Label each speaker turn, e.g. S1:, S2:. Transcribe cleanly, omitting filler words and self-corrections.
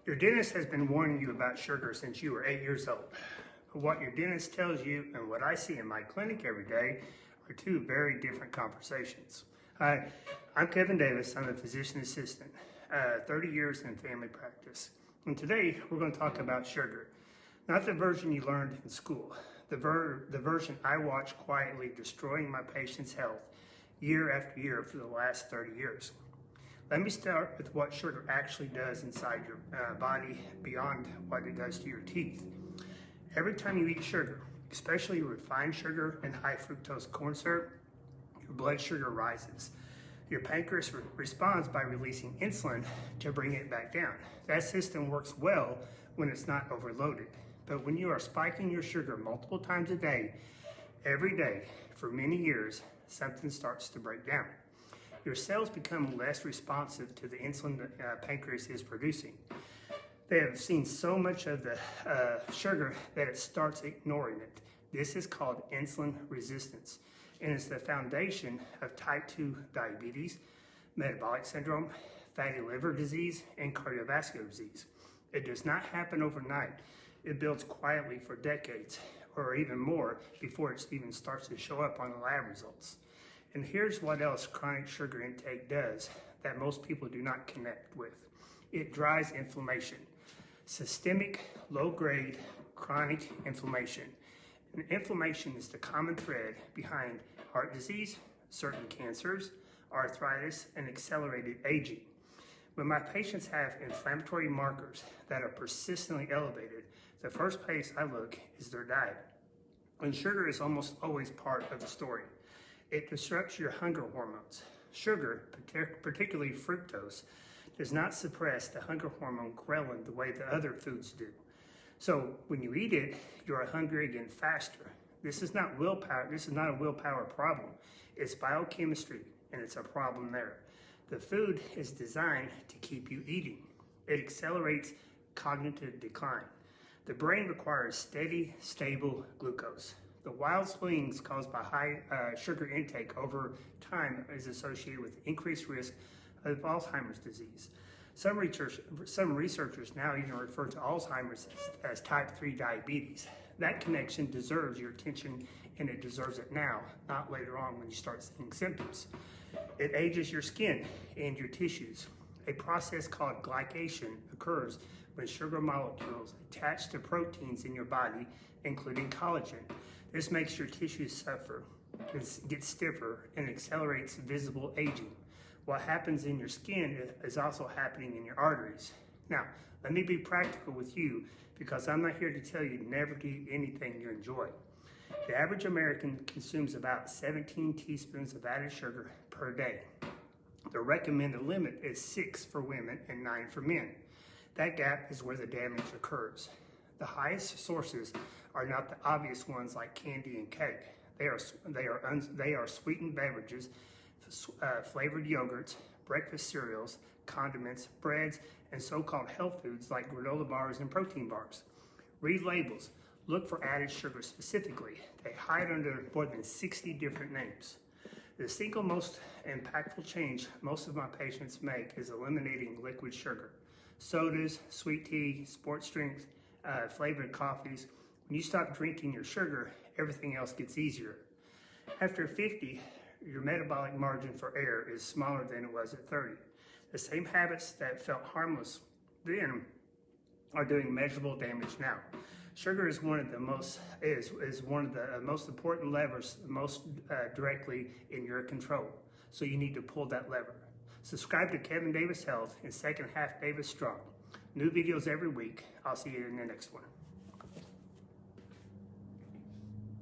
S1: Your dentist has been warning you about sugar since you were 8 years old. But what your dentist tells you and what I see in my clinic every day are two very different conversations. Hi, I'm Kevin Davis. I'm a physician assistant, 30 years in family practice. And today we're going to talk about sugar. Not the version you learned in school, the version I watched quietly destroying my patients' health year after year for the last 30 years. Let me start with what sugar actually does inside your body beyond what it does to your teeth. Every time you eat sugar, especially refined sugar and high fructose corn syrup, your blood sugar rises. Your pancreas responds by releasing insulin to bring it back down. That system works well when it's not overloaded. But when you are spiking your sugar multiple times a day, every day, for many years, something starts to break down. Your cells become less responsive to the insulin the pancreas is producing. They have seen so much of the sugar that it starts ignoring it. This is called insulin resistance, and it's the foundation of type 2 diabetes, metabolic syndrome, fatty liver disease, and cardiovascular disease. It does not happen overnight. It builds quietly for decades, or even more, before it even starts to show up on the lab results. And here's what else chronic sugar intake does that most people do not connect with. It drives inflammation, systemic, low-grade, chronic inflammation. And inflammation is the common thread behind heart disease, certain cancers, arthritis, and accelerated aging. When my patients have inflammatory markers that are persistently elevated, the first place I look is their diet. And sugar is almost always part of the story. It disrupts your hunger hormones. Sugar, particularly fructose, does not suppress the hunger hormone ghrelin the way the other foods do. So when you eat it, you're hungry again faster. This is not willpower. This is not a willpower problem. It's biochemistry, and it's a problem there. The food is designed to keep you eating. It accelerates cognitive decline. The brain requires steady, stable glucose. The wild swings caused by high sugar intake over time is associated with increased risk of Alzheimer's disease. Some researchers now even refer to Alzheimer's as type 3 diabetes. That connection deserves your attention, and it deserves it now, not later on when you start seeing symptoms. It ages your skin and your tissues. A process called glycation occurs when sugar molecules attach to proteins in your body, including collagen. This makes your tissues suffer, get stiffer, and accelerates visible aging. What happens in your skin is also happening in your arteries. Now, let me be practical with you, because I'm not here to tell you never to eat anything you enjoy. The average American consumes about 17 teaspoons of added sugar per day. The recommended limit is 6 for women and 9 for men. That gap is where the damage occurs. The highest sources are not the obvious ones like candy and cake. They are sweetened beverages, flavored yogurts, breakfast cereals, condiments, breads, and so-called health foods like granola bars and protein bars. Read labels. Look for added sugar specifically. They hide under more than 60 different names. The single most impactful change most of my patients make is eliminating liquid sugar. Sodas, sweet tea, sports drinks, flavored coffees. When you stop drinking your sugar, everything else gets easier. After 50, your metabolic margin for error is smaller than it was at 30. The same habits that felt harmless then are doing measurable damage now. Sugar is one of the most important levers, most directly in your control. So you need to pull that lever. Subscribe to Kevin Davis Health and Second Half Davis Strong. New videos every week. I'll see you in the next one.